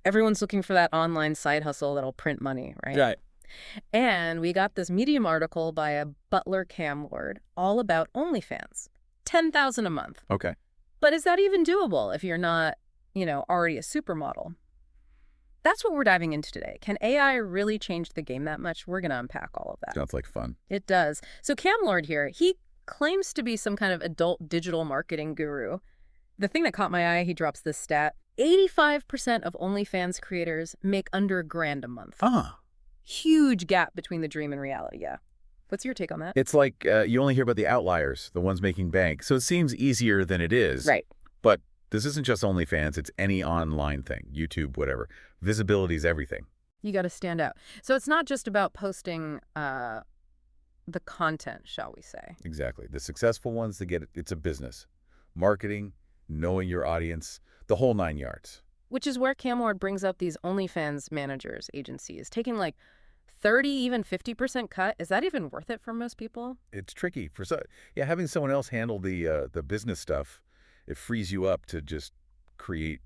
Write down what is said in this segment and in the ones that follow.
Everyone's looking for that online side hustle that'll print money, right? Right. And we got this Medium article by a butler cam lord all about OnlyFans. $10,000 a month. Okay. But is that even doable if you're not, already a supermodel? That's what we're diving into today. Can AI really change the game that much? We're going to unpack all of that. Sounds like fun. It does. So Cam Lord here, he claims to be some kind of adult digital marketing guru. The thing that caught my eye, he drops this stat. 85% of OnlyFans creators make under $1,000 a month. Huge gap between the dream and reality, yeah. What's your take on that? It's like you only hear about the outliers, the ones making bank. So it seems easier than it is. Right. But this isn't just OnlyFans. It's any online thing, YouTube, whatever. Visibility is everything. You got to stand out. So it's not just about posting the content, shall we say. Exactly. The successful ones, it's a business. Marketing, knowing your audience, the whole 9 yards. Which is where Cam Lord brings up these OnlyFans managers, agencies, taking like 30, even 50% cut. Is that even worth it for most people? It's tricky. Having someone else handle the business stuff, it frees you up to just create,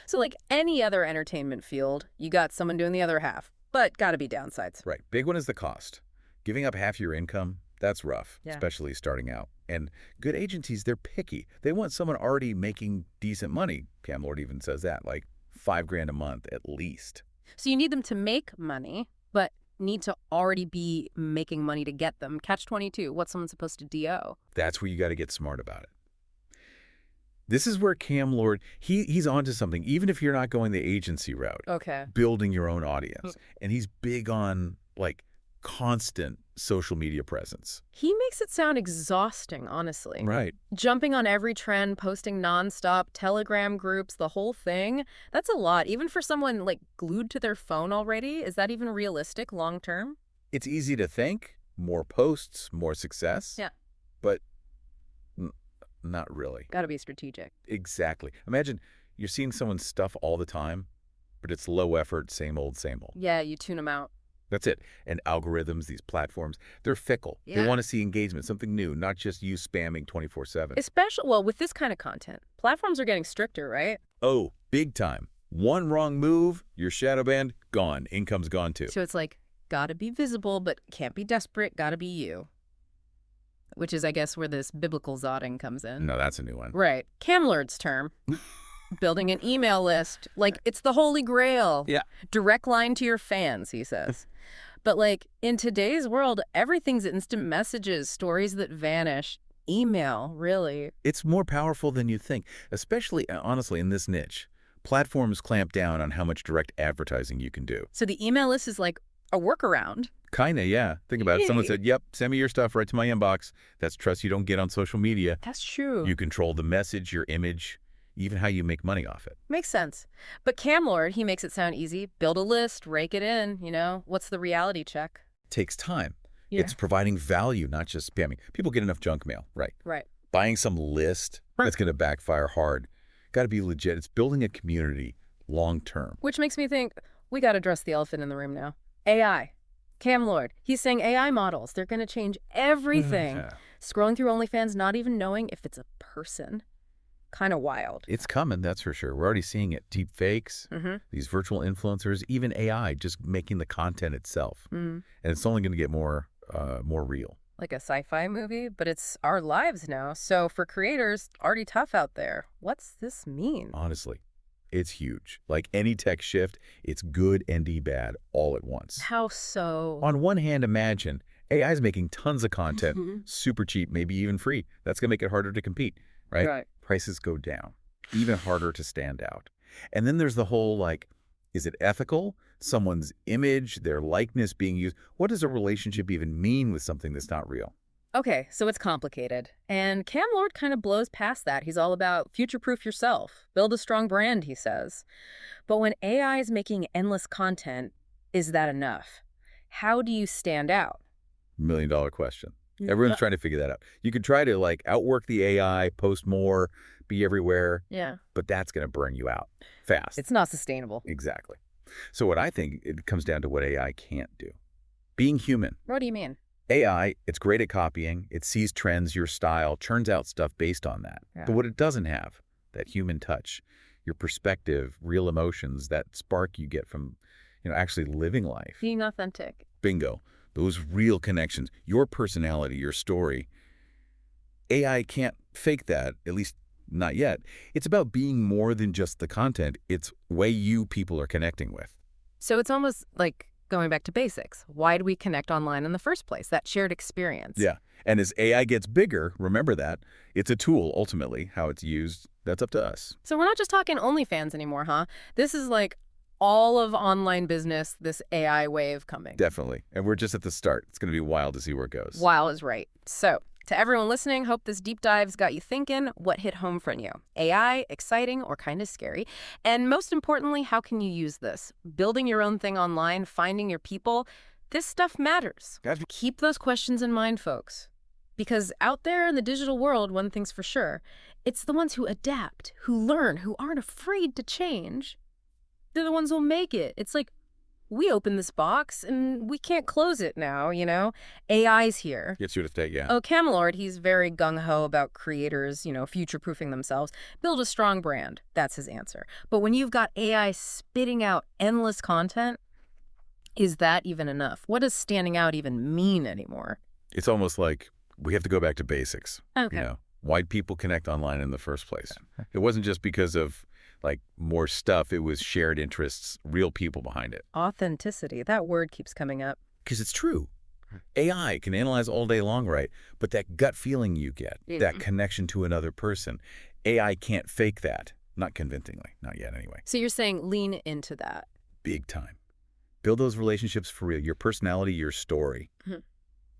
So like any other entertainment field, you got someone doing the other half, but got to be downsides. Right. Big one is the cost. Giving up half your income, that's rough, Yeah. especially starting out. And good agencies, they're picky. They want someone already making decent money. Cam Lord even says that, like $5,000 a month at least. So you need them to make money, but need to already be making money to get them. Catch-22, what's someone supposed to do? That's where you got to get smart about it. This is where Cam Lord, he's onto something, even if you're not going the agency route. Okay. Building your own audience. And he's big on, like, constant social media presence. He makes it sound exhausting, honestly. Right. Jumping on every trend, posting nonstop, Telegram groups, the whole thing. That's a lot, even for someone, like, glued to their phone already. Is that even realistic long term? It's easy to think. More posts, more success. Yeah. But not really. Got to be strategic. Exactly. Imagine you're seeing someone's stuff all the time, but it's low effort, same old, same old. Yeah, you tune them out. That's it. And algorithms, these platforms, they're fickle. Yeah. They want to see engagement, something new, not just you spamming 24/7. Well, with this kind of content, platforms are getting stricter, right? Oh, big time. One wrong move, your shadow banned, gone. Income's gone too. So it's like, gotta be visible, but can't be desperate, gotta be you. Which is, I guess, where this biblical zodding comes in. No, that's a new one. Right. Cam Lord's term. Building an email list. Like, it's the holy grail. Yeah. Direct line to your fans, he says. But, like, in today's world, everything's instant messages, stories that vanish. Email, really. It's more powerful than you think, especially, honestly, in this niche. Platforms clamp down on how much direct advertising you can do. So the email list is like a workaround. Kinda, yeah. Think about it. Someone said, yep, send me your stuff right to my inbox. That's trust you don't get on social media. That's true. You control the message, your image, even how you make money off it. Makes sense. But Cam Lord, he makes it sound easy. Build a list, rake it in, What's the reality check? Takes time. Yeah. It's providing value, not just spamming. People get enough junk mail, right? Right. Buying some list that's going to backfire hard. Got to be legit. It's building a community long term. Which makes me think we got to address the elephant in the room now. AI. Cam Lord, he's saying AI models, they're going to change everything. Yeah. Scrolling through OnlyFans, not even knowing if it's a person. Kind of wild. It's coming, that's for sure. We're already seeing it. Deep fakes, these virtual influencers, even AI just making the content itself. And it's only going to get more real. Like a sci-fi movie, but it's our lives now. So for creators, already tough out there. What's this mean? Honestly, it's huge. Like any tech shift, it's good and bad all at once. How so? On one hand, imagine AI is making tons of content, super cheap, maybe even free. That's going to make it harder to compete, right? Right. Prices go down, even harder to stand out. And then there's the whole, like, is it ethical? Someone's image, their likeness being used. What does a relationship even mean with something that's not real? Okay, so it's complicated. And Cam Lord kind of blows past that. He's all about future-proof yourself. Build a strong brand, he says. But when AI is making endless content, is that enough? How do you stand out? $1 million question. Everyone's trying to figure that out. You could try to, like, outwork the AI, post more, be everywhere. Yeah. But that's going to burn you out fast. It's not sustainable. Exactly. So what I think, it comes down to what AI can't do. Being human. What do you mean? AI, it's great at copying. It sees trends, your style, churns out stuff based on that. Yeah. But what it doesn't have, that human touch, your perspective, real emotions, that spark you get from, actually living life. Being authentic. Bingo. Those real connections, your personality, your story. AI can't fake that, at least not yet. It's about being more than just the content. It's way you people are connecting with. So it's almost like going back to basics. Why do we connect online in the first place? That shared experience. Yeah. And as AI gets bigger, remember that, it's a tool, ultimately. How it's used, that's up to us. So we're not just talking OnlyFans anymore, huh? This is like all of online business, this AI wave coming. Definitely. And we're just at the start. It's going to be wild to see where it goes. Wild is right. So to everyone listening, hope this deep dive's got you thinking. What hit home for you? AI, exciting or kind of scary? And most importantly, how can you use this? Building your own thing online, finding your people. This stuff matters. Keep those questions in mind, folks. Because out there in the digital world, one thing's for sure, it's the ones who adapt, who learn, who aren't afraid to change. They're the ones who'll make it. It's like, we open this box and we can't close it now, AI's here. Gets you to stay, yeah. Oh, Camelord, he's very gung-ho about creators, future-proofing themselves. Build a strong brand. That's his answer. But when you've got AI spitting out endless content, is that even enough? What does standing out even mean anymore? It's almost like we have to go back to basics. Okay. Why'd people connect online in the first place? It wasn't just because of more stuff. It was shared interests, real people behind it. Authenticity. That word keeps coming up. Because it's true. AI can analyze all day long, right? But that gut feeling you get, that connection to another person, AI can't fake that. Not convincingly. Not yet, anyway. So you're saying lean into that. Big time. Build those relationships for real. Your personality, your story.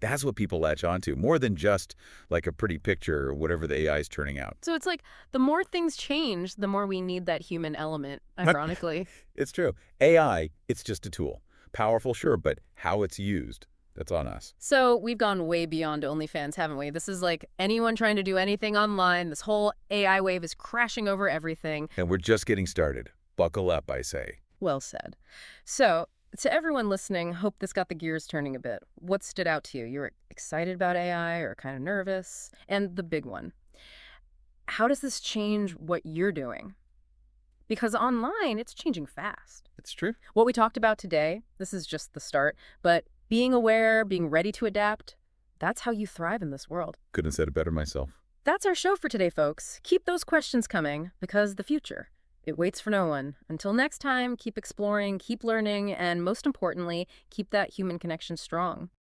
That's what people latch onto, more than just like a pretty picture or whatever the AI is turning out. So it's like the more things change, the more we need that human element, ironically. It's true. AI, it's just a tool. Powerful, sure, but how it's used, that's on us. So we've gone way beyond OnlyFans, haven't we? This is like anyone trying to do anything online. This whole AI wave is crashing over everything. And we're just getting started. Buckle up, I say. Well said. So to everyone listening, hope this got the gears turning a bit. What stood out to you? You were excited about AI or kind of nervous? And the big one, how does this change what you're doing? Because online, it's changing fast. It's true. What we talked about today, this is just the start, but being aware, being ready to adapt, that's how you thrive in this world. Couldn't have said it better myself. That's our show for today, folks. Keep those questions coming, because the future, it waits for no one. Until next time, keep exploring, keep learning, and most importantly, keep that human connection strong.